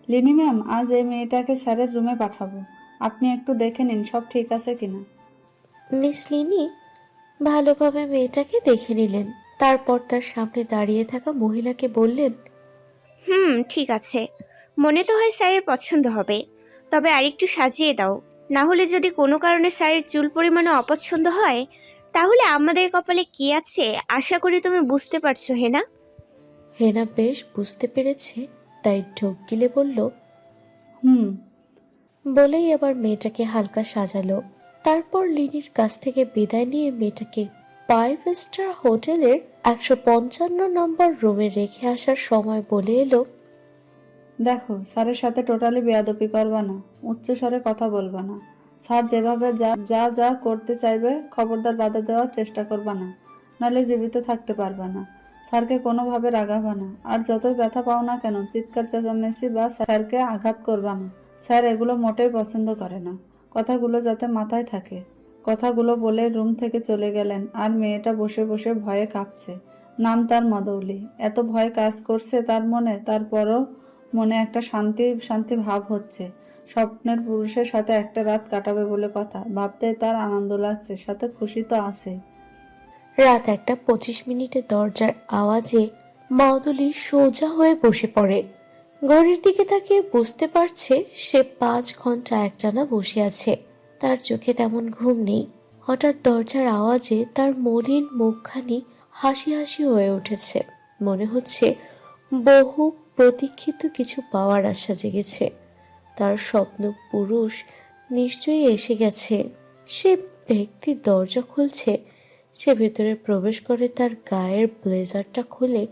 Linyi ma'am, আজ এই মেয়েটাকে স্যারের রুমে পাঠাবো। আপনি একটু দেখে নিন সব ঠিক আছে কিনা। মিস লিনি ভালোভাবে মেয়েটাকে দেখে নিলেন। তারপর তার সামনে দাঁড়িয়ে থাকা মহিলাকে বললেন, ঠিক আছে। মনে তো হয় স্যারের পছন্দ হবে, তবে আরেকটু সাজিয়ে দাও। না হলে যদি কোনো কারণে স্যারের চুল পরিমাণে অপছন্দ হয়, তাহলে আমাদের কপালে কি আছে আশা করি তুমি বুঝতে পারছো হেনা। হেনা বেশ বুঝতে পেরেছে, তাই ঢোক গিলে বলল, হুম। বলেই আবার মেয়েটাকে হালকা সাজালো। তারপর লিনির কাছ থেকে বিদায় নিয়ে মেয়েটাকে 5 স্টার হোটেলের 155 নম্বর রুমে রেখে আসার সময় বলে এলো, দেখো, স্যারের সাথে টোটালি বেয়াদবি করবা না, উচ্চ স্বরে কথা বলবা না। স্যার যেভাবে যা যা যা করতে চাইবে খবরদার বাধা দেওয়ার চেষ্টা করবা না, নাহলে জীবিত থাকতে পারবা না। স্যারকে কোনোভাবে রাগাবা না, আর যতই ব্যথা পাও না কেন চিৎকার চেঁচামেচি বা স্যারকে আঘাত করবা না। স্যার এগুলো মোটেই পছন্দ করে না। কথাগুলো যাতে মাথায় থাকে। কথাগুলো বলে রুম থেকে চলে গেলেন, আর মেয়েটা বসে বসে ভয়ে কাঁপছে। নাম তার মদৌলি। এত ভয় কাজ করছে তার মনে, তারপরও মনে একটা শান্তি শান্তি ভাব হচ্ছে। স্বপ্নের পুরুষের সাথে একটা রাত কাটাবে বলে কথা ভাবতে তার আনন্দ লাগছে, সাথে খুশি তো আছে। রাত 1:25 দরজার আওয়াজে মাদুলি সোজা হয়ে বসে পড়ে। ঘড়ির দিকে তাকিয়ে বুঝতে পারছে সে 5 ঘন্টা একটানা বসে আছে। তার চোখে তেমন ঘুম নেই। হঠাৎ দরজার আওয়াজে তার মলিন মুখখানি হাসি হাসি হয়ে উঠেছে। মনে হচ্ছে বহু প্রতীক্ষিত কিছু পাওয়ার আশা জেগেছে। তার স্বপ্ন পুরুষ নিশ্চয়ই এসে গেছে। সে ব্যক্তি দরজা খুলছে। সে ভেতরে প্রবেশ করে, তার গায়ের ব্লেজারটা খুলে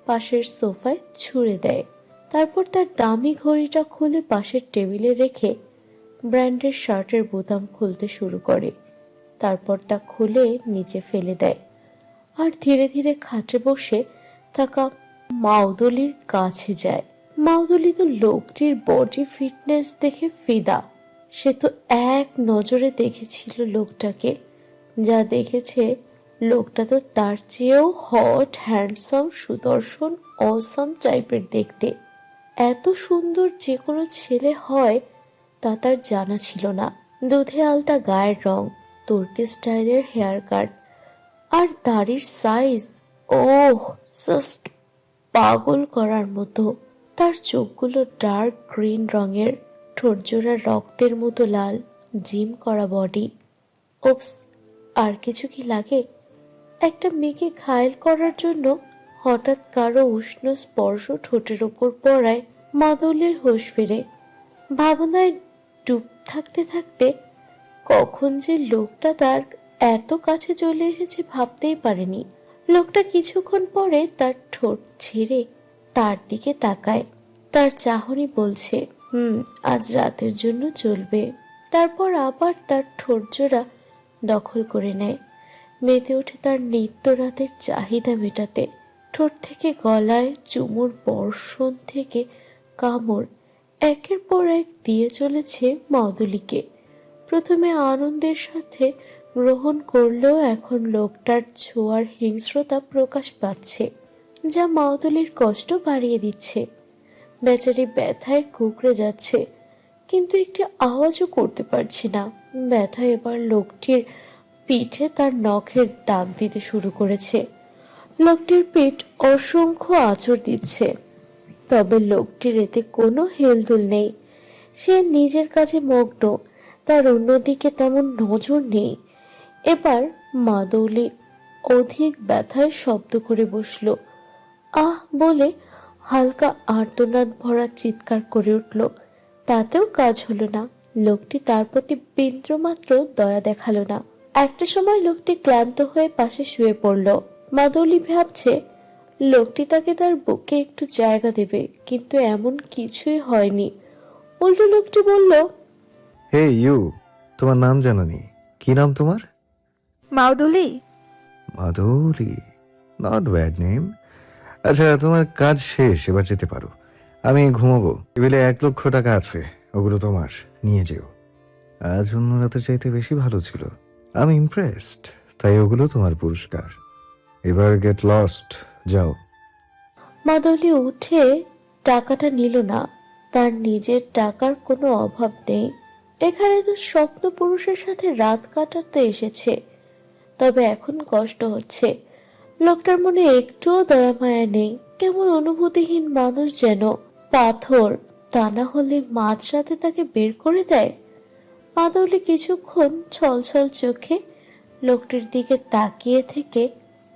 পাশের সোফায় ছুঁড়ে দেয়। তারপর তার দামি ঘড়িটা খুলে পাশের টেবিলে রেখে ব্র্যান্ডের শার্টের বোতাম খুলতে শুরু করে। তারপর তা খুলে নিচে ফেলে দেয়, আর ধীরে ধীরে খাটে বসে থাকা মাউদলির কাছে যায়। মাউদলি তো লোকটির বডি ফিটনেস দেখে ফিদা। সে তো এক নজরে দেখেছিল লোকটাকে। যা দেখেছে, লোকটা তো তার চেয়েও হট, হ্যান্ডসাম, সুদর্শন, অসাম টাইপের দেখতে। এত সুন্দর যে কোনো ছেলে হয় তা তার জানা ছিল না। দুধে আলতা গায়ের রং, তুর্কি স্টাইলের হেয়ার কাট, আর দাড়ির সাইজ, ওহ, জাস্ট পাগল করার মতো। তার চোখগুলো ডার্ক গ্রিন রঙের, ঠোঁটজোড়া রক্তের মতো লাল, জিম করা বডি। ওপস, আর কিছু কি লাগে? একটা মেয়েকে ঘায়েল করার জন্য হঠাৎ কারো উষ্ণ স্পর্শ ঠোঁটের ওপর পড়ায় মাদলের হুঁশ ফেরে। ভাবনায় ডুব থাকতে থাকতে কখন যে লোকটা তার এত কাছে চলে এসেছে ভাবতেই পারেনি। লোকটা কিছুক্ষণ পরে তার ঠোঁট ছেড়ে তার দিকে তাকায়। তার চাহনি বলছে, আজ রাতের জন্য চলবে। তারপর আবার তার ঠোঁট জোড়া দখল করে নেয়। মেতে ওঠে তার নিত্য রাতের চাহিদা মেটাতে। ঠোঁট থেকে গলায় চুমুর বর্ষণ থেকে কামড় একের পর এক দিয়ে চলেছে মাদুলিকে। প্রথমে আনন্দের সাথে গ্রহণ করলেও এখন লোকটার ছোঁয়ার হিংস্রতা প্রকাশ পাচ্ছে, যা মাদুলির কষ্ট বাড়িয়ে দিচ্ছে। বেচারি ব্যথায় কুঁকড়ে যাচ্ছে, কিন্তু একটি আওয়াজও করতে পারছে না। ব্যথা এবার লোকটির পিঠে তার নখের দাগ দিতে শুরু করেছে। লোকটির পিঠ অসংখ্য আঁচড় দিচ্ছে, তবে লোকটির এতে কোনো হেলদোল নেই। সে নিজের কাজে মগ্ন, তার অন্যদিকে তেমন নজর নেই। এবার মাদৌলি অধিক ব্যথায় শব্দ করে বসল। আহ বলে হালকা আর্তনাদ ভরা চিৎকার করে উঠল। তাতেও কাজ হলো না। লোকটি তার প্রতি বিন্দুমাত্র দয়া দেখালো না। একটা সময় লোকটি ক্লান্ত হয়ে পাশে শুয়ে পড়ল। মাদৌলি ভাবছে লোকটি তাকে তার বুকে একটু জায়গা দেবে, কিন্তু এমন কিছুই হয়নি। উল্টো লোকটি বলল, হে ইউ, তোমার নাম জানোনি? কি নাম তোমার? মাউদুলি। মাধুরী। Not bad name. আচ্ছা, তোমার কাজ শেষ, এবার যেতে পারো। আমি ঘুমাবো। টেবিলে 1,00,000 টাকা আছে, ওগুলো তোমার, নিয়ে যেও। আজ অন্য রাতের চাইতে বেশি ভালো ছিল। আমি ইমপ্রেসড, তাই ওগুলো তোমার পুরস্কার। এবার গেট লস্ট, যাও। মাদৌলি উঠে টাকাটা নিল না, তার নিজের টাকার কোনো অভাব নেই। এখানে তো স্বপ্ন পুরুষের সাথে রাত কাটাতে এসেছে। তবে এখন কষ্ট হচ্ছে। লোকটার মনে একটুও দয়া মায়া নেই, কেমন অনুভূতিহীন মানুষ যেন। পাথর, তা না হলে মাঝরাতে তাকে বের করে দেয়। মাদৌলি কিছুক্ষণ ছলছল চোখে লোকটির দিকে তাকিয়ে থেকে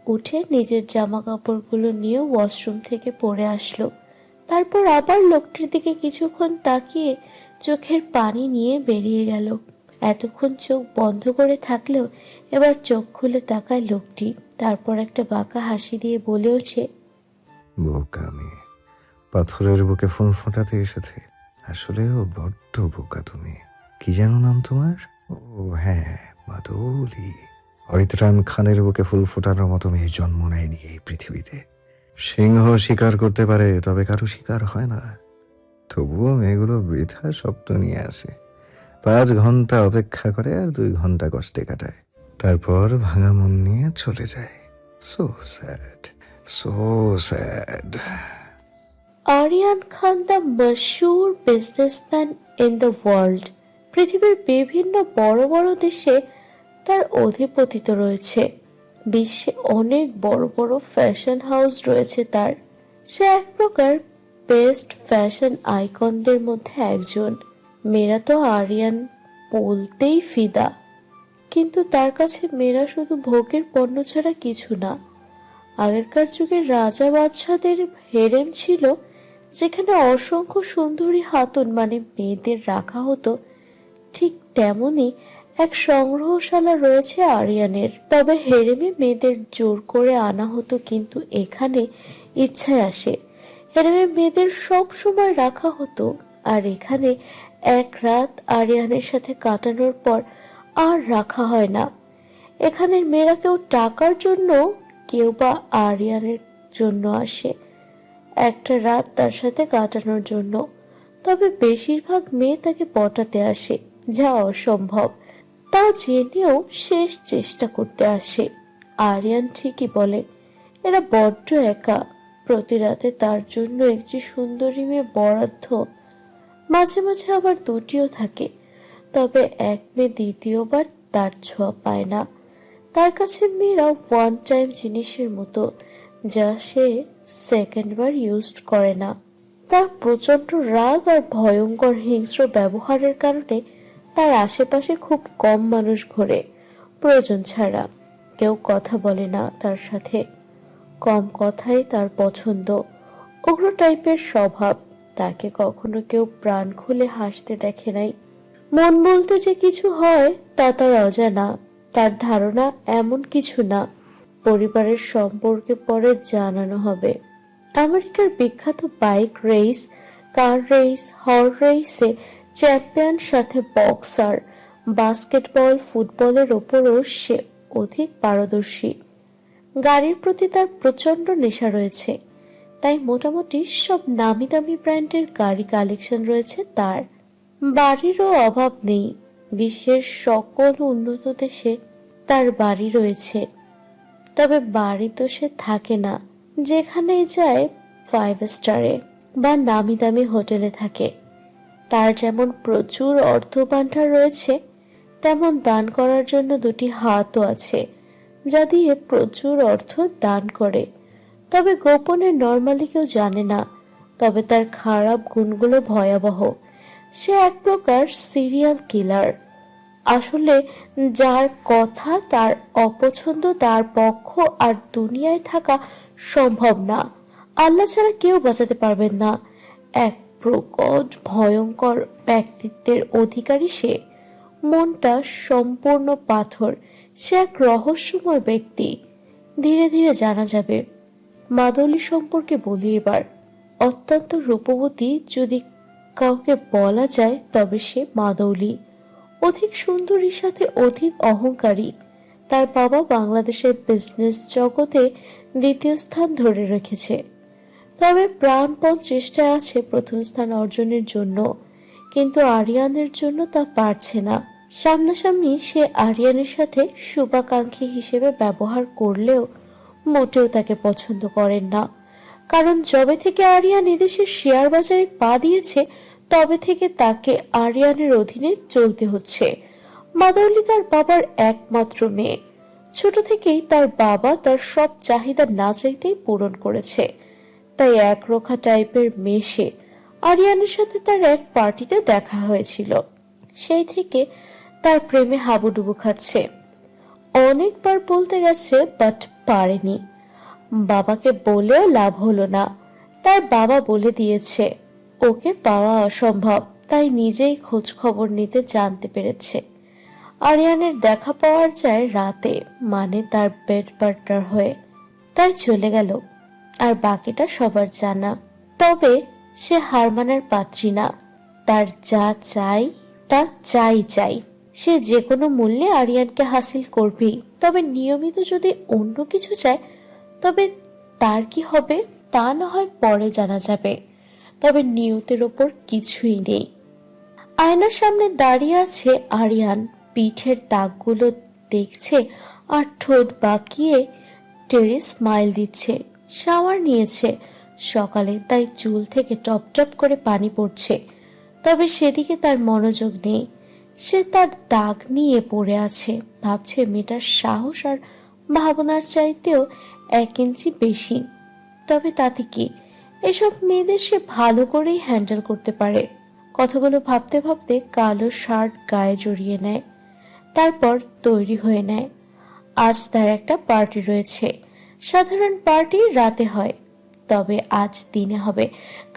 উঠে নিজের জামা কাপড়গুলো নিয়ে ওয়াশরুম থেকে পরে আসলো। তারপর আবার লোকটির দিকে কিছুক্ষণ তাকিয়ে চোখের পানি নিয়ে বেরিয়ে গেল। এতক্ষণ চোখ বন্ধ করে থাকলেও এবার চোখ খুলে তাকায় লোকটি। তারপর একটা বাঁকা হাসি দিয়ে বলে ওঠে, বোকা মেয়ে, পাথরের বুকে ফুল ফোটাতে এসেছে। আসলেও বড্ড বোকা তুমি। কি যেন নাম তোমার? ও হ্যাঁ, মাদৌলি। অরিত্রাণ খানের বুকে ফুল ফোটানোর মতো মেয়ে জন্ম নেয়নি এই পৃথিবীতে। সিংহ শিকার করতে পারে, তবে কারো শিকার হয় না। তবুও মেয়েগুলো বৃথা স্বপ্ন নিয়ে আসে। 5 ঘন্টা অপেক্ষা করে আর 2 ঘন্টা কষ্টে কাটায়, তারপর ভাঙা মন নিয়ে চলে যায়। So sad, so sad. Aryan Khan the মশহুর বিজনেসম্যান ইন দ্য ওয়ার্ল্ড। পৃথিবীর বিভিন্ন বড় বড় দেশে তার অধিপতিত্ব রয়েছে। বিশ্বে অনেক বড় বড় ফ্যাশন হাউস রয়েছে তার। সে এক প্রকার বেস্ট ফ্যাশন আইকনদের মধ্যে একজন। মেয়েরা তো আরিয়ান বলতেই ফিদা। কিন্তু তার কাছে মেয়েরা শুধু ভোগের পণ্য ছাড়া কিছু না। আগেরকার যুগের রাজা বাদশাদের হেরেম ছিল, যেখানে অসংখ্য সুন্দরী হাতন মানে মেয়েদের রাখা হতো। ঠিক তেমনি এক সংগ্রহশালা রয়েছে আরিয়ানের। তবে হেরেমে মেয়েদের জোর করে আনা হতো, কিন্তু এখানে ইচ্ছায় আসে। হেরেমে মেয়েদের সব সময় রাখা হতো, আর এখানে এক রাত আরিয়ানের সাথে কাটানোর পর আর রাখা হয় না। এখানের মেয়েরা কেউ টাকার জন্য, কেউ বা আরিয়ানের জন্য আসে, একটা রাত তার সাথে কাটানোর জন্য। তবে বেশিরভাগ মেয়ে তাকে পটাতে আসে, যা অসম্ভব। তা জেনেও শেষ চেষ্টা করতে আসে। আরিয়ান ঠিকই বলে, এরা বড্ড একা। প্রতি রাতে তার জন্য একটি সুন্দরী মেয়ে বরাদ্দ। মাঝে মাঝে আবার দুটিও থাকে, তবে এক মেয়ে দ্বিতীয়বার তার ছোঁয়া পায় না। তার কাছে মেয়েরা ওয়ান টাইম জিনিসের মতো, যা সে সেকেন্ডবার ইউজ করে না। তার প্রচন্ড রাগ আর ভয়ঙ্কর হিংস্র ব্যবহারের কারণে তার আশেপাশে খুব কম মানুষ ঘোরে। প্রয়োজন ছাড়া কেউ কথা বলে না তার সাথে। কম কথাই তার পছন্দ। উগ্র টাইপের স্বভাব। তাকে কখনো কেউ প্রাণ খুলে হাসতে দেখে নাই। মন বলতে যে কিছু হয় তা তার অজানা। তার ধারণা এমন কিছু না, পরিবারের সম্পর্কে পরে জানানো হবে। আমেরিকার বিখ্যাত bike race, car race, horse রেসে চ্যাম্পিয়ন, সাথে বক্সার, বাস্কেটবল, ফুটবলের ওপরও সে অধিক পারদর্শী। গাড়ির প্রতি তার প্রচন্ড নেশা রয়েছে, তাই মোটামুটি সব নামি দামি ব্র্যান্ডের গাড়ি কালেকশন রয়েছে তার। বাড়িরও অভাব নেই। বিশ্বের সকল উন্নত দেশে তার বাড়ি রয়েছে। তবে বাড়ি তো সে থাকে না, যেখানেই যায় 5 স্টারে বা নামি দামি হোটেলে থাকে। তার যেমন প্রচুর অর্থ ভাণ্ডার রয়েছে, তেমন দান করার জন্য 2টি হাতও আছে, যা দিয়ে প্রচুর অর্থ দান করে। তবে গোপনে নর্মালি কেউ জানে না। তবে তার খারাপ গুণগুলো ভয়াবহ। সে এক প্রকার সিরিয়াল কিলার। আসলে যার কথা তার অপছন্দ, তার পক্ষ আর দুনিয়ায় থাকা সম্ভব না। আল্লাহ ছাড়া কেউ বাঁচাতে পারবেন না। এক প্রকট ভয়ঙ্কর ব্যক্তিত্বের অধিকারী সে। মনটা সম্পূর্ণ পাথর। সে এক রহস্যময় ব্যক্তি। ধীরে ধীরে জানা যাবে। মাদৌলি সম্পর্কে বলি এবার। অত্যন্ত রূপবতী যদি কাউকে বলা যায় তবে সে মাদৌলি। অধিক সুন্দরীর সাথে অধিক অহংকারী। তার বাবা বাংলাদেশের বিজনেস জগতে 2য় স্থান ধরে রেখেছে, তবে প্রাণপণ চেষ্টায় আছে 1ম স্থান অর্জনের জন্য, কিন্তু আরিয়ানের জন্য তা পারছে না। সামনাসামনি সে আরিয়ানের সাথে শুভাকাঙ্ক্ষী হিসেবে ব্যবহার করলেও মোটেও তাকে পছন্দ করেন না। কারণ যবে থেকে আরিয়ান এদেশের শেয়ার বাজারে পা দিয়েছে তবে থেকে তাকে আরিয়ানের অধীনে চলতে হচ্ছে। মাদাউলি তার বাবার একমাত্র মেয়ে। ছোট থেকেই তার বাবা তার সব চাহিদা না চাইতেই পূরণ করেছে। তাই একরোখা টাইপের মেয়ে সে। আরিয়ানের সাথে তার এক পার্টিতে দেখা হয়েছিল, সেই থেকে তার প্রেমে হাবুডুবু খাচ্ছে। অনেকবার বলতে গেছে, বাট পারেনি। বাবাকে বলেও লাভ হলো না। তার বাবা বলে দিয়েছে ওকে পাওয়া অসম্ভব, তাই নিজেই খোঁজ খবর নিতে জানতে পেরেছে আরিয়ানের দেখা পাওয়ার যায় রাতে, মানে তার বেড পার্টনার হয়ে। তাই চলে গেল। আর বাকিটা সবার জানা। তবে সে হার মানার পাত্রী না। তার যা চাই তা চাই চাই। সে যে কোনো মূল্যে আরিয়ানকে হাসিল করবেই। তবে নিয়মিত যদি অন্য কিছু চায় তবে তার কি হবে তা না হয় পরে জানা যাবে। তবে নিয়তের ওপর কিছুই নেই। আয়নার সামনে দাঁড়িয়ে আছে আরিয়ান। পিঠের দাগগুলো দেখছে আর ঠোঁট বাঁকিয়ে টেরে স্মাইল দিচ্ছে। শাওয়ার নিয়েছে সকালে, তাই চুল থেকে টপ টপ করে পানি পড়ছে। তবে সেদিকে তার মনোযোগ নেই। সে তার দাগ নিয়ে পড়ে আছে। ভাবছে মেয়েটার সাহস আর ভাবনার চাইতেও 1 ইঞ্চি বেশি। তবে তাতে কি, এসব মেয়েদের সে ভালো করেই হ্যান্ডেল করতে পারে। কথাগুলো ভাবতে ভাবতে কালো শার্ট গায়ে জড়িয়ে নেয়। তারপর তৈরি হয়ে নেয়। আজ তার একটা পার্টি রয়েছে। সাধারণ পার্টি রাতে হয়, তবে আজ দিনে হবে,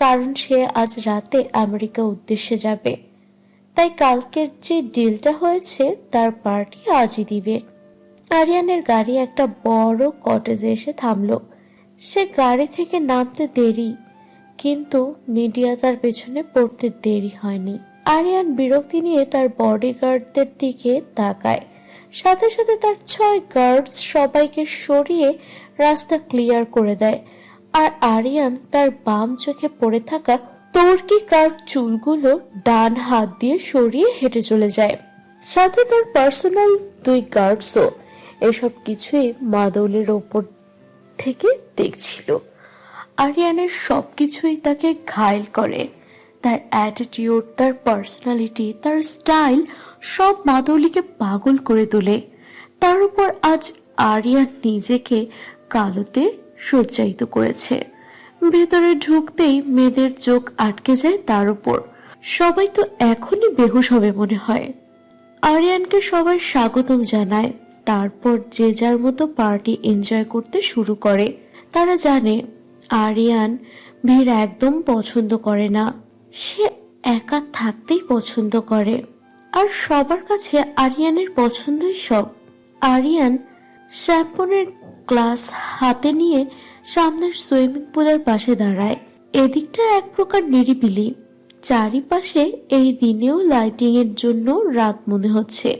কারণ সে আজ রাতে আমেরিকা উদ্দেশ্যে যাবে। তাই কালকের যে ডিলটা হয়েছে তার পার্টি আজই দিবে। আরিয়ানের গাড়ি একটা বড় কটেজে এসে থামলো। সে গাড়ি থেকে নামতে দেরি, কিন্তু মিডিয়া তার পেছনে পড়তে দেরি হয়নি। আরিয়ান বিরক্তি নিয়ে তার বডিগার্ডদের দিকে তাকায়। সাথে সাথে তার 6 গার্ডস সবাইকে সরিয়ে রাস্তা ক্লিয়ার করে দেয়। আর আরিয়ান তার বাম চোখে পড়ে থাকা তর্কি কার চুলগুলো ডান হাত দিয়ে সরিয়ে হেঁটে চলে যায়। সাথে তার পার্সোনাল 2 গার্ডসও এসব কিছুই মাদৌলের ওপর থেকে দেখছিল। আরিয়ানের সবকিছুই তাকে ঘায়েল করে। তার অ্যাটিটিউড, তার পার্সোনালিটি, তার স্টাইল সব মাদৌলিকে পাগল করে তোলে। তার উপর আজ আরিয়ান নিজেকে কালোতে সজ্জায়িত করেছে। ভেতরে ঢুকতেই মেয়েদের চোখ আটকে যায় তার উপর। সবাই তো এখনই বেহুশ হবে মনে হয়। আরিয়ানকে সবাই স্বাগতম জানায়। তারপর যে যার মতো পার্টি এনজয় করতে শুরু করে। তারা জানে আরিয়ান ভিড় একদম পছন্দ করে না। সে একা থাকতেই পছন্দ করে। আর সবার কাছে আরিয়ানের পছন্দই সব। আরিয়ান শ্যাম্পনের গ্লাস হাতে নিয়ে সামনের সুইমিং পুলের পাশে দাঁড়ায়। এদিকটা এক প্রকার নিরিবিলি। চারিপাশে এই দিনেও লাইটিং এর জন্য রাত মনে হচ্ছে।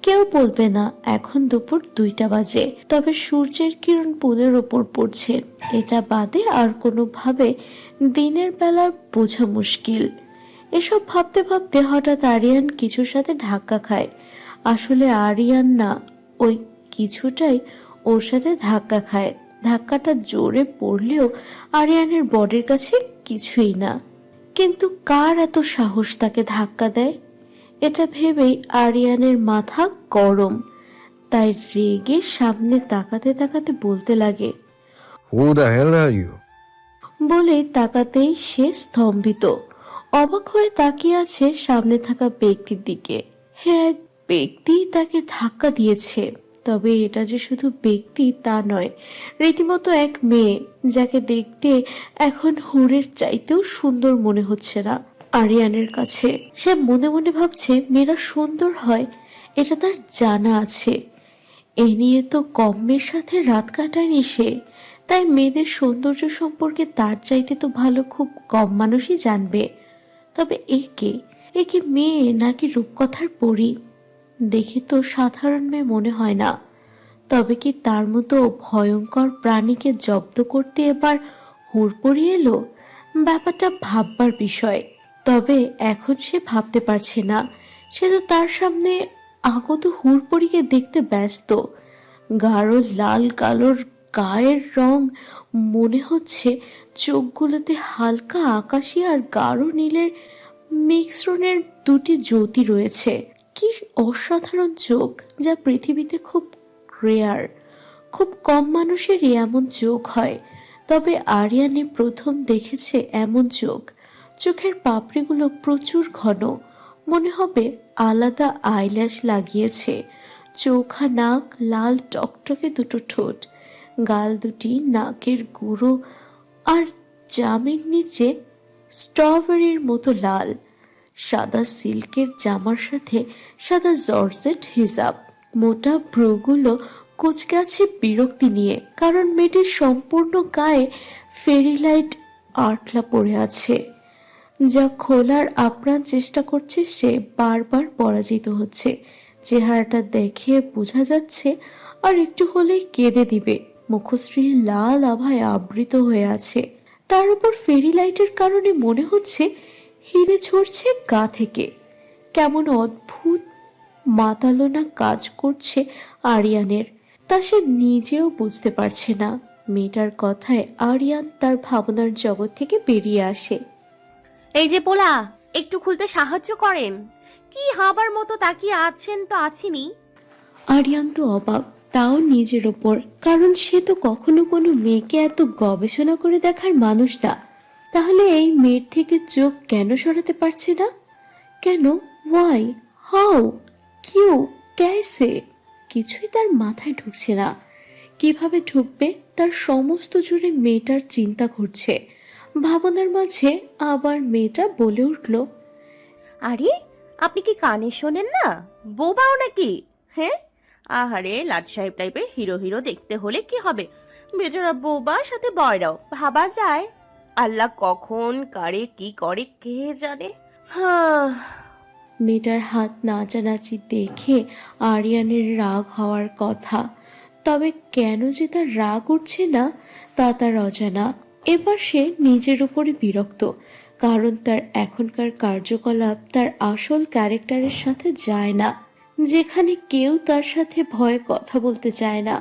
কেউ বলবে না এখন দুপুর 2টা বাজে। তবে সূর্যের কিরণ পুলের ওপর পড়ছে, এটা বাদে আর কোনোভাবে দিনের বেলা বোঝা মুশকিল। এসব ভাবতে ভাবতে হঠাৎ আরিয়ান কিছুর সাথে ধাক্কা খায়। আসলে আরিয়ান না, ওই কিছুটাই ওর সাথে ধাক্কা খায়। ধাক্কাটা জোরে পড়লেও আরিয়ানের বডির কাছে কিছুই না। কিন্তু কার এত সাহস তাকে ধাক্কা দেয়, এটা ভেবেই আরিয়ানের মাথা গরম। তাই রেগে সামনে তাকাতে তাকাতে বলতে লাগে, Who the hell are you? বলে তাকাতেই সে স্তম্ভিত। অবাক হয়ে তাকিয়ে আছে সামনে থাকা ব্যক্তির দিকে। হ্যাঁ, এক ব্যক্তি তাকে ধাক্কা দিয়েছে। তবে এটা যে শুধু ব্যক্তি তা নয়, রীতিমতো এক মেয়ে, যাকে দেখতে এখন হুরের চাইতেও সুন্দর মনে হচ্ছে না আরিয়ানের কাছে। সে মনে মনে ভাবছে মেয়েরা সুন্দর হয় এটা তার জানা আছে। এ নিয়ে তো কম মেয়ের সাথে রাত কাটায়নি সে। তাই মেয়েদের সৌন্দর্য সম্পর্কে তার চাইতে তো ভালো খুব কম মানুষই জানবে। তবে একে মেয়ে নাকি রূপকথার পরী? দেখে তো সাধারণ মেয়ে মনে হয় না। তবে কি তার মতো ভয়ঙ্কর প্রাণীকে জব্দ করতে এবার হুড়পড়ি এলো? ব্যাপারটা ভাববার বিষয়। তবে এখন সে ভাবতে পারছে না। সে তো তার সামনে আগত হুড়পড়িকে দেখতে ব্যস্ত। গাঢ় লাল কালোর গায়ের রং, মনে হচ্ছে চোখগুলোতে হালকা আকাশি আর গাঢ় নীলের মিক্সরনের দুটি জ্যোতি রয়েছে। কি অসাধারণ চোখ, যা পৃথিবীতে খুব রেয়ার। খুব কম মানুষেরই এমন চোখ হয়, তবে আরিয়ানে প্রথম দেখেছে এমন চোখ। চোখের পাপড়িগুলো প্রচুর ঘন, মনে হবে আলাদা আইল্যাশ লাগিয়েছে। চোখা নাক, লাল টকটকে দুটো ঠোঁট, গাল দুটি নাকের গুঁড়ো আর জামের নিচে স্ট্রবেরির মতো লাল। সাদা সিল্কের জামার সাথে সাদা জর্জেট হিজাব। মোটা ভ্রুগুলো কুচকে আছে বিরক্তি নিয়ে, কারণ মেয়েটির সম্পূর্ণ গায়ে ফেরিলাইট আটলা পড়ে আছে, যা খোলার আপ্রাণ চেষ্টা করছে সে বারবার পরাজিত হচ্ছে। চেহারাটা দেখে বোঝা যাচ্ছে আর একটু হলেই কেঁদে দিবে। মুখশ্রী লাল আভায় আবৃত হয়ে আছে, তার উপর ফেরি লাইটের কারণে মনে হচ্ছে হিরে ঝরছে গা থেকে। কেমন অদ্ভুত মাতালোনা কাজ করছে আরিয়ানের, তা সে নিজেও বুঝতে পারছে না। মেয়েটার কথায় আরিয়ান তার ভাবনার জগৎ থেকে বেরিয়ে আসে। এই যে পোলা, একটু খুলতে সাহায্য করেন। কি হাবার মতো তাকিয়ে আছেন? তো আছিনি। আরিয়ান তো অবাক, তাও নিজের ওপর, কারণ সে তো কখনো কোনো মেয়েকে এত গবেষণা করে দেখার মানুষ না। তাহলে এই মেয়ের থেকে চোখ কেন সরাতে পারছে না? কেন? ওয়াই? হাউ? কিউ? ক্যাসে? কিছুই তার মাথায় ঢুকছে না। কিভাবে ঢুকবে তার সমস্ত জুড়ে মেয়েটার চিন্তা ঘুরছে। ভাবনার মাঝে আবার মেয়েটা বলে উঠল, আরে, আপনি কি কানে শোনেন না? বোবাও নাকি? হ্যাঁ, আহারে, লাট সাহেব টাইপের হিরো হিরো দেখতে হলে কি হবে? বেচারা বোবার সাথে বয়রাও ভাবা যায়। আল্লাহ কখন কারে কি করে কে জানে। হ্যাঁ। মেয়েটার হাত নাচানাচি দেখে আরিয়ানের রাগ হওয়ার কথা, তবে কেন যে তার রাগ উঠছে না তা তার অজানা। এবার সে নিজের উপরে বিরক্ত, কারণ তার এখনকার কার্যকলাপ তার আসল ক্যারেক্টারের সাথে যায় না, যেখানে কেউ তার সাথে ভয়ে কথা বলতে চায় না।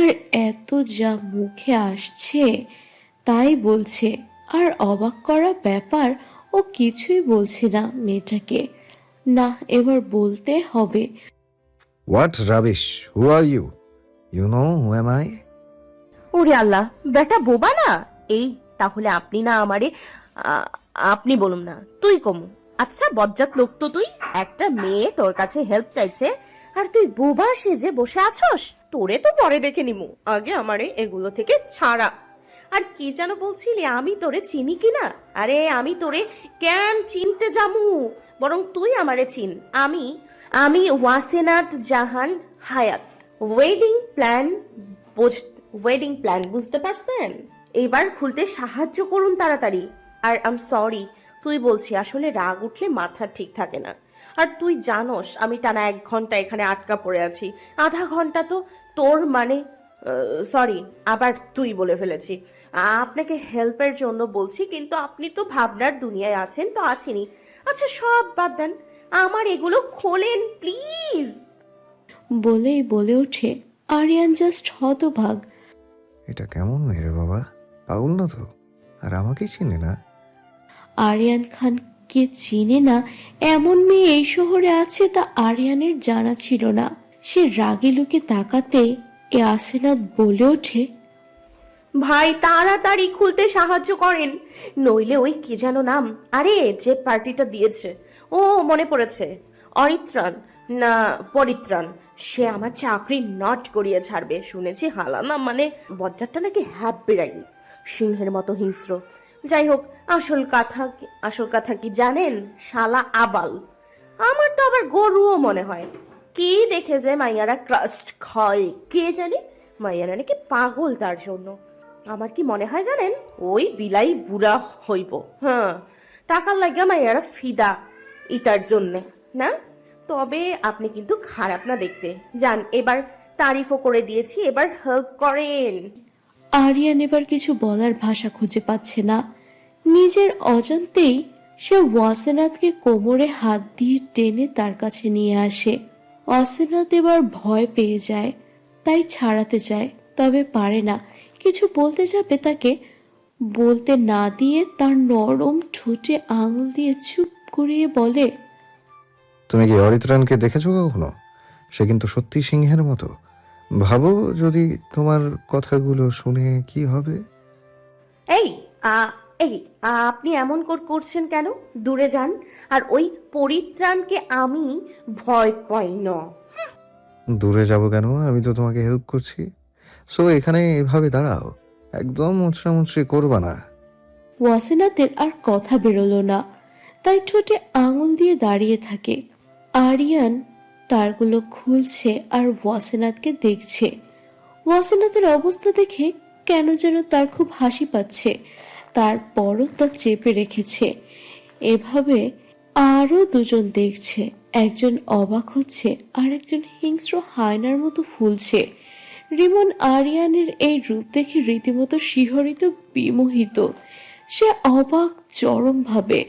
আর এত যা মুখে আসছে তাই বলছে, আর অবাক করা ব্যাপার, ও কিছুই বলছে না মেয়েটাকে। না, এবার বলতে হবে। What rubbish, who are you? You know who am I? ওরে আল্লাহ, বেটা বোবা না? এই তাহলে আপনি না আমারে আপনি বলুন না, তুই কমু। আচ্ছা বজ্জাত লোক তো তুই। একটা মেয়ে তোর কাছে হেল্প চাইছে আর তুই বোবা সেজে বসে আছস। তোরে তো পরে দেখে নিমু, আগে আমারে এগুলো থেকে ছাড়া। আর কি যেন বলছিলি, আমি তোরে চিনি কিনা? আরে আমি তোরে কেন চিনতে যামু? বরং তুই আমারে চিন। আমি আমি ওয়াসেনাত জাহান হায়াত। ওয়েডিং প্ল্যান বুঝতে পারছেন? এবার খুলতে সাহায্য করুন তাড়াতাড়ি। আর আম সরি, তুই বলছি, আসলে রাগ উঠলে মাথা ঠিক থাকে না। আর তুই জানোস আমি টানা 1 ঘন্টা এখানে আটকা পড়ে আছি। আধা ঘন্টা তো তোর মানে সরি, আবার তুই বলে ফেলেছি। আপনাকে হেল্পের জন্য বলছি, কিন্তু আপনি তো ভাবনার দুনিয়ায় আছেন, তো আছেনই। আচ্ছা সব বাদ দেন, আমার এগুলো খোলেন প্লিজ। বলেই বলে ওঠে আরিয়ান, জাস্ট হতভাগ। এটা কেমন মেয়ে রে বাবা? পাগল না তো? আর আমাকে চিনে না? আরিয়ান খানকে চিনে না এমন মেয়ে এই শহরে আছে তা আরিয়ানের জানা ছিল না। সে রাগে লুকে তাকাতে ইয়াসিনাত বলে ওঠে, ভাই তাড়াতাড়ি খুলতে সাহায্য করেন, নইলে ওই কি যেন নাম, আরে যে পার্টিটা দিয়েছে, ও মনে পড়েছে, অরিত্রাণ না পরিত্রাণ, সে আমার চাকরি নট করিয়ে ছাড়বে। শুনেছি হালানা মানে বজ্জারটা নাকি হ্যাপি রাগি, সিংহের মতো হিংস্র। যাই হোক, আসল কথা কি জানেন? শালা আবাল। আমার তো আবার গরুও মনে হয়। কি দেখে যে মাইয়ারা ক্রাস্ট খায় কে জানে, মাইয়ারা নাকি পাগল তার জন্য। আমার কি মনে হয় জানেন, ওই বিলাই বুড়া হইব। হ্যাঁ, টাকার লাগিয়া মাইয়ারা ফিদা ইটার জন্য না। তবে আপনি কিন্তু খারাপ না দেখতে। যান, এবার তারিফও করে দিয়েছি, এবার হেল্প করেন। আরিয়ান এবার কিছু বলার ভাষা খুঁজে পাচ্ছে না। নিজের অজান্তেই সে ওয়াসেনাথকে কোমরে হাত দিয়ে টেনে তার কাছে নিয়ে আসে। ওয়াসেনাথ এবার ভয় পেয়ে যায়, তাই ছাড়াতে চায়, তবে পারে না। কিছু বলতে যাবে, তাকে বলতে না দিয়ে তার নরম ঠোঁটে আঙুল দিয়ে চুপ করে গড়িয়ে বলে, তুমি কি অরিত্রানকে দেখেছো কখনো? সে কিন্তু সত্যি সিংহের মতো। ভাবো যদি তোমার কথাগুলো শুনে কি হবে। এই আ এই আপনি এমন করছেন কেন? দূরে যান। আর ওই পরিত্রাণকে আমি ভয় পাই না। দূরে যাব কেন? আমি তো তোমাকে হেল্প করছি। সো এখানে এভাবে দাঁড়াও, একদম মুচড়ামুচড়ি করবা না। ওয়াসিনাতের আর কথা বেরোলো না, তাই ঠোঁটে আঙুল দিয়ে দাঁড়িয়ে থাকে। আরিয়ান তারগুলো খুলছে আর ওয়াসিনাতকে দেখছে। ওয়াসিনাতের অবস্থা দেখে কেন যেন তার খুব হাসি পাচ্ছে, তারপরও তা চেপে রেখেছে। এভাবে আরো দুজন দেখছে, একজন অবাক হচ্ছে আর একজন হিংস্র হায়নার মতো ফুলছে। রিমন আরিয়ানের এই রূপ দেখে রীতিমতো শিহরিত, বিমোহিত। সে অবাক চরমভাবে।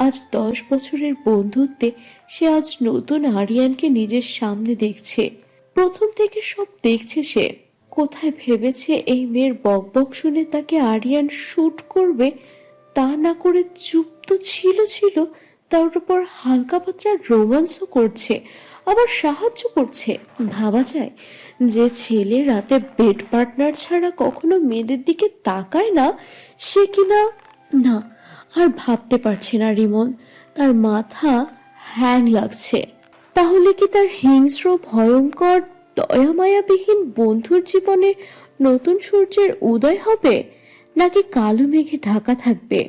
আজ 10 বছরের বন্ধুত্বে সে আজ নতুন আরিয়ানকে নিজের সামনে দেখছে। প্রথম থেকে সব দেখছে সে। কোথায় ভেবেছে এই মেয়ের বকবক শুনে তাকে আরিয়ান শুট করবে, তা না করে চুপ তো ছিল, তার উপর হালকা পাতলা রোমান্সও করছে, আবার সাহায্য করছে। ভাবা যায় যে ছেলে রাতে বেড পার্টনার ছাড়া কখনো মেয়েদের দিকে তাকায় না, সে কিনা না। আর ভাবতে পারছে না রিমন, তার মাথা হ্যাং লাগছে। তাহলে কি তার হিংস্র, ভয়ঙ্কর, দয়ামায়াবিহীন বন্ধুর জীবনে নতুন সূর্যের উদয় হবে, নাকি কালো মেঘে ঢাকা থাকবে?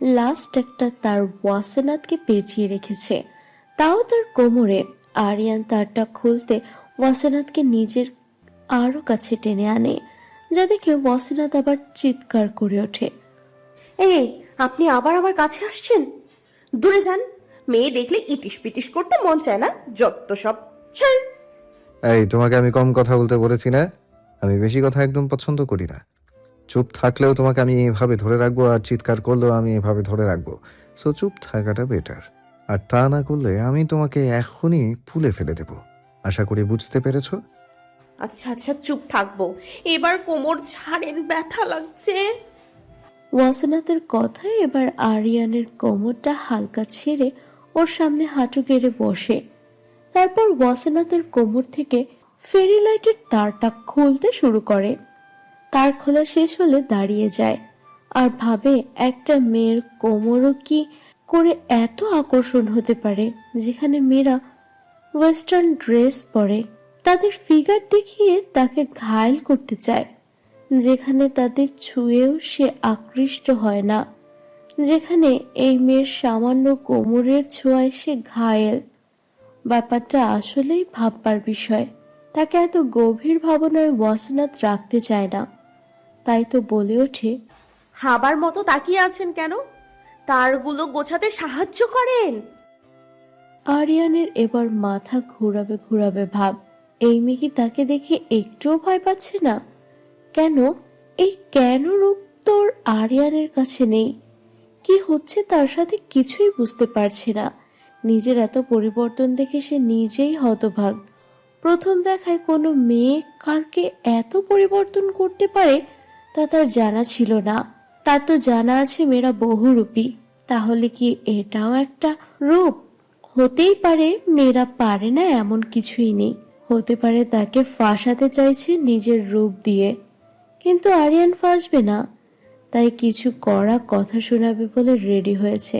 লাস্ট একটা তার ওয়াসিনাতকে পেঁচিয়ে রেখেছে, তাও তার কোমরে। আরিয়ান তারটা খুলতে ওয়াসিনাতকে নিজের আরো কাছে টেনে আনে, যা দেখে ওয়াসিনাত আবার চিৎকার করে ওঠে। এই আপনি আবার আমার কাছে আসছেন? দূরে যান। মেয়ে দেখলে ইটিস পিটিস করতে মন চায় না, যত সব। ছাই। এই, তোমাকে আমি কম কথা বলতে বলেছি না? আমি বেশি কথা একদম পছন্দ করি না। চুপ থাকলেও তোমাকে আমি এভাবে ধরে রাখবো, আর চিৎকার করলেও আমি এভাবে ধরে রাখবো। সো চুপ থাকাটা বেটার। আর তা না করলে আমি তোমাকে এখনই ফুলে ফেলে দেব। আশা করি বুঝতে পেরেছো। আচ্ছা আচ্ছা, চুপ থাকবো। এবার কোমর ঝাড়ের ব্যথা লাগছে। ওয়াসিনাতের কথায় এবার আরিয়ানের কোমরটা হালকা ছেড়ে ওর সামনে হাঁটু গেড়ে বসে। তারপর ওয়াসিনাতের কোমর থেকে ফেরি লাইটের তারটা খুলতে শুরু করে। তার খোলা শেষ হলে দাঁড়িয়ে যায় আর ভাবে, একটা মেয়ের কোমরও কি করে এত আকর্ষণ হতে পারে, যেখানে মেয়েরা ওয়েস্টার্ন ড্রেস পরে, তাদের ফিগার দেখিয়ে তাকে ঘায়েল করতে চায়, যেখানে তাদের ছুঁয়েও সে আকৃষ্ট হয় না, যেখানে এই মেয়ের সামান্য কোমরের ছোঁয়ায় সে ঘায়েল। ব্যাপারটা আসলেই ভাববার বিষয়। তাকে এত গভীর ভাবনায় ওয়াসিনাত রাখতে চায় না, তাই তো বলে ওঠে, হাবার মতো তাকিয়ে আছেন কেন? তারগুলো গোছাতে সাহায্য করেন। আরিয়ানের এবার মাথা ঘুরাবে ভাব। এই মেয়ে কি তাকে দেখে একটুও ভয় পাচ্ছে না? কেন রূপ তোর আরিয়ানের কাছে নেই? কি হচ্ছে তার সাথে কিছুই বুঝতে পারছে না। নিজের এত পরিবর্তন দেখে সে নিজেই হতভাগ। প্রথম দেখায় কোনো মেয়ে কারকে এত পরিবর্তন করতে পারে তা তার জানা ছিল না। তার তো জানা আছে মেয়েরা বহুরূপী, তাহলে কি এটাও একটা রূপ? হতেই পারে মেয়েরা পারে না এমন কিছুই নেই, হতে পারে তাকে ফাঁসাতে চাইছে নিজের রূপ দিয়ে। কিন্তু আরিয়ান ফাঁসবে না, তাই কিছু কড়া কথা শোনাবে বলে রেডি হয়েছে,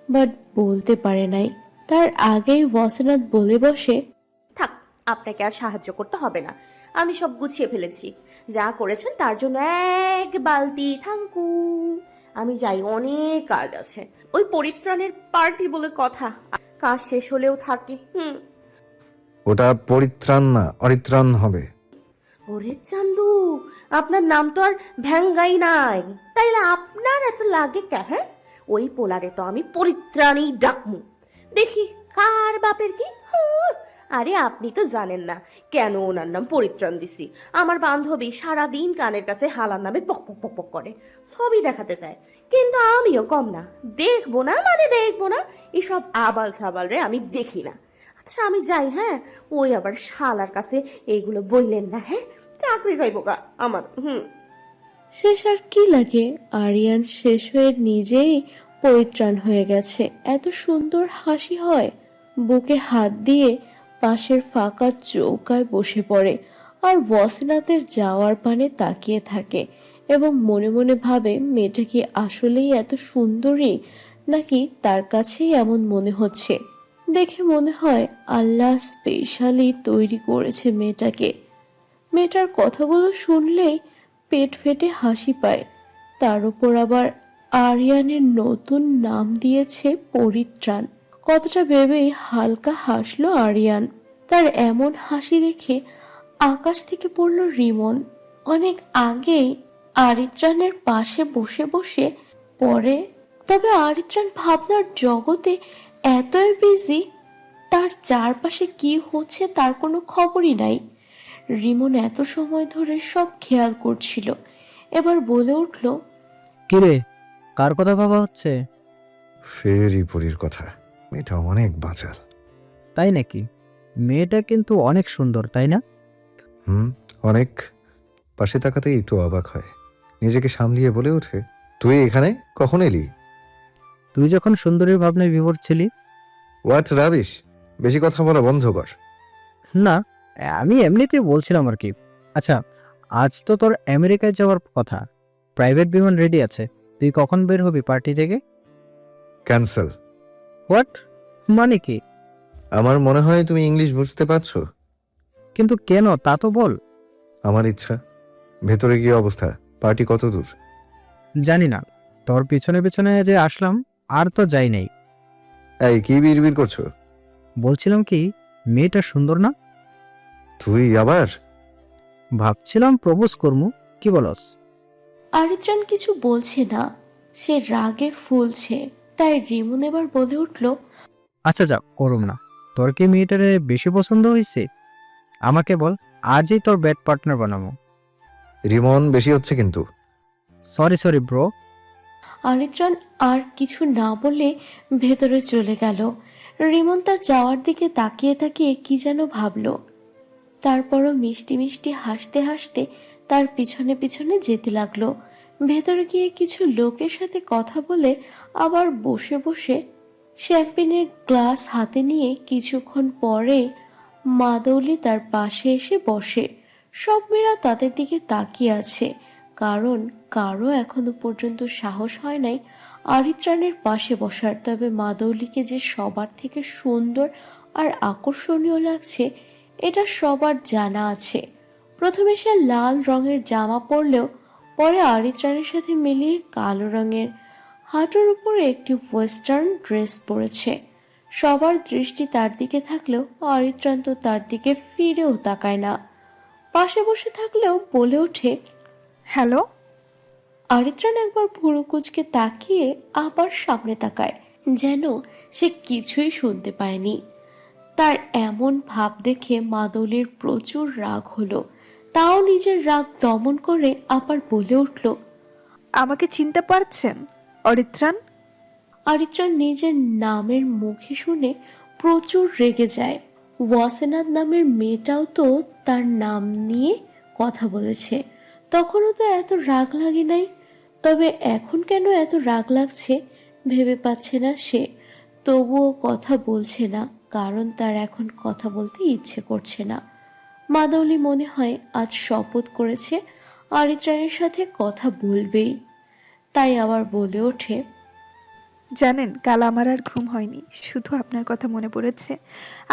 বাট বলতে পারে নাই। তার আগেই ওয়াসিনাত বলে বসে, থাক, আপনাকে আর সাহায্য করতে হবে না। আমি সব গুছিয়ে ফেলেছি। যা করেছেন তার জন্য এক বালতি থাঙ্কু। আমি যাই, অনেক কাজ আছে। ওই পরিত্রাণের পার্টি বলে কথা, কাজ শেষ হলেও থাকি। ওটা পরিত্রাণ না, অরিত্রাণ হবে। ওরে চান্দু, আপনার নাম তো আর ভ্যাঙ্গাই নাই, তাইলে আপনার এত লাগে কে? হ্যাঁ, ওই পোলারে তো আমি পরিত্রাণী ডাকমু। দেখি কার বাপের কি। আরে আপনি তো জানেন না কেন ওনার নাম পরিত্রাণ দিছি। আমার বান্ধবী সারাদিন কানের কাছে হালার নামে পক পক পক পক করে, সবই দেখাতে চায়। কিন্তু আমিও কম না, দেখবো না মানে দেখবো না, এসব আবাল সাবাল রে আমি দেখি না। আচ্ছা আমি যাই, হ্যাঁ। ওই আবার শালার কাছে এইগুলো বললেন না, হ্যাঁ। চাকরি যাইবো গা আমার। শেষ আর কি লাগে। আরিয়ান শেষ হয়ে নিজেই পরিত্রাণ হয়ে গেছে। এত সুন্দর হাসি হয়। বুকে হাত দিয়ে পাশের ফাঁকা চৌকায় বসে পড়ে আর ওয়াসিনাতের যাওয়ার পানে তাকিয়ে থাকে এবং মনে মনে ভাবে মেয়েটা কি আসলেই এত সুন্দরী, নাকি তার কাছেই এমন মনে হচ্ছে। দেখে মনে হয় আল্লাহ স্পেশালি তৈরি করেছে মেয়েটাকে। মেয়েটার কথাগুলো শুনলেই পেট ফেটে হাসি পায়। তার উপর আবার আরিয়ানের নতুন নাম দিয়েছে পরিত্রাণ। কথাটা ভেবেই হালকা হাসলো আরিয়ান। তার এমন হাসি দেখে আকাশ থেকে পড়ল রিমন। অনেক আগেই আরিত্রাণের পাশে বসে বসে পড়ে, তবে আরিত্রাণ ভাবনার জগতে এতই বিজি, তার চারপাশে কি হচ্ছে তার কোনো খবরই নাই। রিমন এত সময় ধরে সব খেয়াল করছিল, এবার বলে উঠল, কিরে, কার কথা ভাবা হচ্ছে? ফেরি পরীর কথা। মেয়েটা অনেক বাঁচাল। তাই নাকি? মেয়েটা কিন্তু অনেক সুন্দর, তাই না? অনেক। পাশে তাকাতেই একটু অবাক হয়। নিজেকে সামলিয়ে বলে ওঠে, তুই এখানে কখন এলি? তুই যখন সুন্দরীর ভাবনায় বিভোর ছিলি। What rubbish! বেশি কথা বলা বন্ধ কর। না, আমি এমনিতেই বলছিলাম আর কি। আচ্ছা, আজ তো তোর আমেরিকায় যাওয়ার কথা। প্রাইভেট বিমান রেডি আছে। তুই কখন বের হবি পার্টি থেকে? ক্যান্সেল। হোয়াট? মানে কি? আমার মনে হয় তুমি ইংলিশ বুঝতে পারছো। কিন্তু কেন তা তো বল। আমার ইচ্ছা। ভেতরে কি অবস্থা? পার্টি কত দূর? জানি না, তোর পিছনে পিছনে যে আসলাম আর তো যাই নাই। এই কি বিড়বিড় করছো? বলছিলাম কি, মেয়েটা সুন্দর না? তুই আবার? ভাবছিলাম প্রপোজ করমু, কি বলস? আরিত্রাণ কিছু বলছে না, সে রাগে ফুলছে। তাই রিমন এবার বলে উঠল, আচ্ছা যা, করুম না। তোর কি মেয়েটারে বেশি পছন্দ হয়েছে? আমাকে বল, আজই তোর বেড পার্টনার বানাবো। রিমন, বেশি হচ্ছে কিন্তু। Sorry bro. আরিত্রাণ আর কিছু না বলে ভেতরে চলে গেল। রিমন তার যাওয়ার দিকে তাকিয়ে তাকিয়ে কি যেন ভাবল। তারপরও মিষ্টি মিষ্টি হাসতে হাসতে তার পিছনে পিছনে যেতে লাগলো। ভেতরে গিয়ে কিছু লোকের সাথে কথা বলে আবার বসে বসে শ্যাম্পেনের গ্লাস হাতে নিয়ে কিছুক্ষণ পরে মাদৌলি তার পাশে এসে বসে। সব মেয়েরা তাদের দিকে তাকিয়ে আছে, কারণ কারো এখনো পর্যন্ত সাহস হয় নাই আরিত্রাণের পাশে বসার। তবে মাদৌলিকে যে সবার থেকে সুন্দর আর আকর্ষণীয় লাগছে এটা সবার জানা আছে। প্রথমে সে লাল রঙের জামা পরলেও পরে আরিত্রাণের সাথে মিলিয়ে কালো রঙের হাঁটুর উপরে একটি ওয়েস্টার্ন ড্রেস পরেছে। সবার দৃষ্টি তার দিকে থাকলেও আরিত্রাণ তো তার দিকে ফিরেও তাকায় না। পাশে বসে থাকলেও বলে ওঠে, হ্যালো। আরিত্রাণ একবার ভুরু কুঁচকে তাকিয়ে আবার সামনে তাকায়, যেন সে কিছুই শুনতে পায়নি। তার এমন ভাব দেখে মাদলির প্রচুর রাগ হলো। তাও নিজের রাগ দমন করে আবার বলে উঠল, আমাকে চিনতে পারছেন অরিত্রাণ? আরিত্রাণ নিজের নামের মুখে শুনে প্রচুর রেগে যায়। ওয়াসেনাথ নামের মেয়েটাও তো তার নাম নিয়ে কথা বলেছে, তখনও তো এত রাগ লাগে নাই। তবে এখন কেন এত রাগ লাগছে ভেবে পাচ্ছে না সে। তবুও কথা বলছে না, কারণ তার এখন কথা বলতে ইচ্ছে করছে না। মাদৌলি মনে হয় আজ শপথ করেছে আরিত্রাণের সাথে কথা বলবেই। তাই আবার বলে ওঠে, জানেন, কাল আমার আর ঘুম হয়নি, শুধু আপনার কথা মনে পড়েছে।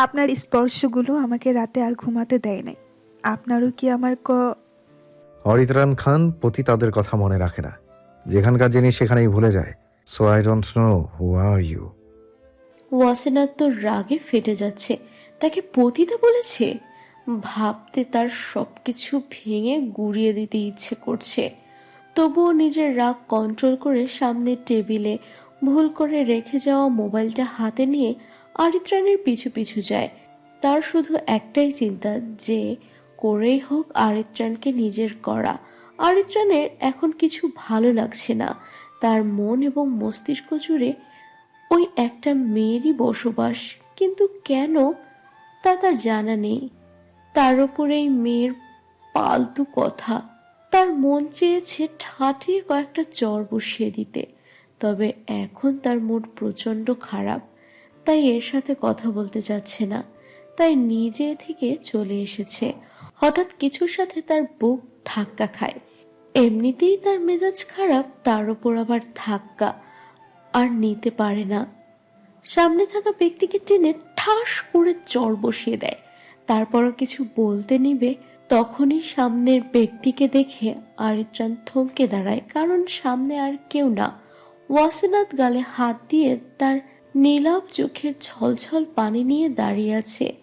আপনার স্পর্শগুলো আমাকে রাতে আর ঘুমাতে দেয় নাই। আপনারও কি আমার হরিতরান খান পতি তাদের কথা মনে রাখে না। যেখানকার জিনিস সেখানেই ভুলে যায়। So I don't know who are you. ওয়াসেনাথ তো রাগে ফেটে যাচ্ছে। তাকে পতিতা বলেছে? ভাবতে তার সবকিছু ভেঙে গুড়িয়ে দিতে ইচ্ছে করছে। তবুও নিজের রাগ কন্ট্রোল করে সামনের টেবিলে ভুল করে রেখে যাওয়া মোবাইলটা হাতে নিয়ে আরিত্রাণের পিছু পিছু যায়। তার শুধু একটাই চিন্তা, যে করেই হোক আরিত্রাণকে নিজের করা। আরিত্রাণের এখন কিছু ভালো লাগছে না। তার মন এবং মস্তিষ্ক জুড়ে ওই একটা মেয়েরই বসবাস, কিন্তু কেন তা তার জানা নেই। তার উপর এই মেয়ের পালতু কথা। তার মন চেয়েছে ঠাটিয়ে কয়েকটা চর বসিয়ে দিতে। তবে এখন তার মুড প্রচণ্ড খারাপ, তাই এর সাথে কথা বলতে চাচ্ছে না। তাই নিজে থেকে চলে এসেছে। হঠাৎ কিছুর সাথে তার বুক ধাক্কা খায়। এমনিতেই তার মেজাজ খারাপ, তার উপর আবার ধাক্কা আর নিতে পারে না। সামনে থাকা ব্যক্তিকে টেনে ঠাস করে চড় বসিয়ে দেয়। তারপরও কিছু বলতে নিবে, তখনই সামনের ব্যক্তিকে দেখে আরিত্রাণ থমকে দাঁড়ায়, কারণ সামনে আর কেউ না, ওয়াসিনাত গালে হাত দিয়ে তার নীলাভ চোখের ছলছল পানি নিয়ে দাঁড়িয়ে আছে।